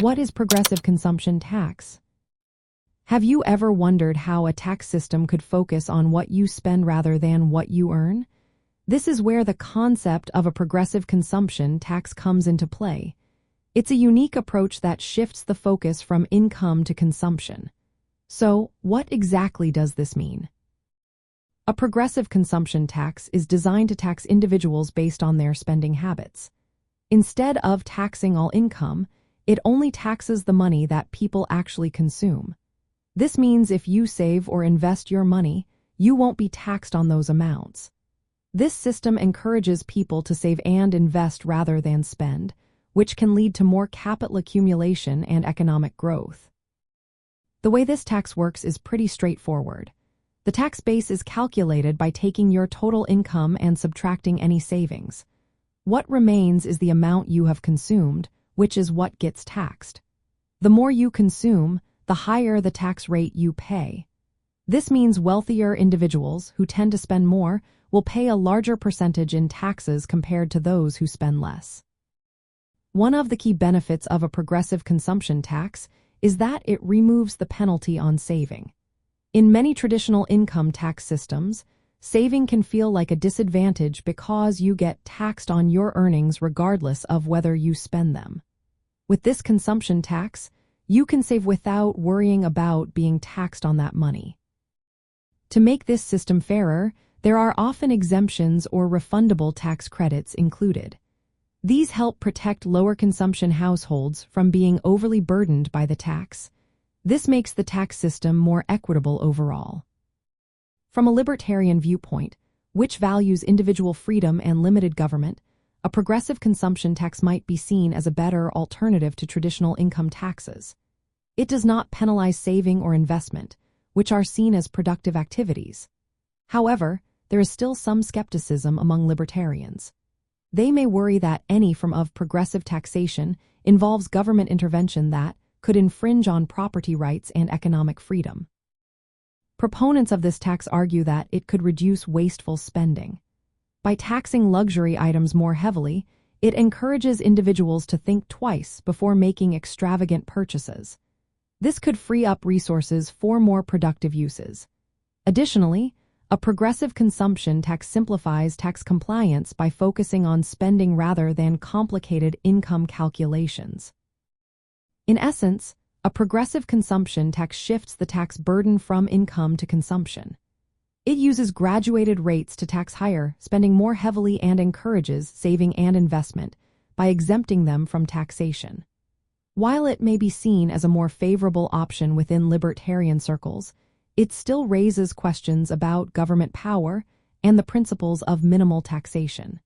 What is progressive consumption tax? Have you ever wondered how a tax system could focus on what you spend rather than what you earn? This is where the concept of a progressive consumption tax comes into play. It's a unique approach that shifts the focus from income to consumption. So, what exactly does this mean? A progressive consumption tax is designed to tax individuals based on their spending habits. Instead of taxing all income, it only taxes the money that people actually consume. This means if you save or invest your money, you won't be taxed on those amounts. This system encourages people to save and invest rather than spend, which can lead to more capital accumulation and economic growth. The way this tax works is pretty straightforward. The tax base is calculated by taking your total income and subtracting any savings. What remains is the amount you have consumed, which is what gets taxed. The more you consume, the higher the tax rate you pay. This means wealthier individuals who tend to spend more will pay a larger percentage in taxes compared to those who spend less. One of the key benefits of a progressive consumption tax is that it removes the penalty on saving. In many traditional income tax systems, saving can feel like a disadvantage because you get taxed on your earnings regardless of whether you spend them. With this consumption tax, you can save without worrying about being taxed on that money. To make this system fairer, there are often exemptions or refundable tax credits included. These help protect lower consumption households from being overly burdened by the tax. This makes the tax system more equitable overall. From a libertarian viewpoint, which values individual freedom and limited government, a progressive consumption tax might be seen as a better alternative to traditional income taxes. It does not penalize saving or investment, which are seen as productive activities. However, there is still some skepticism among libertarians. They may worry that any form of progressive taxation involves government intervention that could infringe on property rights and economic freedom. Proponents of this tax argue that it could reduce wasteful spending. By taxing luxury items more heavily, it encourages individuals to think twice before making extravagant purchases. This could free up resources for more productive uses. Additionally, a progressive consumption tax simplifies tax compliance by focusing on spending rather than complicated income calculations. In essence, a progressive consumption tax shifts the tax burden from income to consumption. It uses graduated rates to tax higher, spending more heavily, and encourages saving and investment by exempting them from taxation. While it may be seen as a more favorable option within libertarian circles, it still raises questions about government power and the principles of minimal taxation.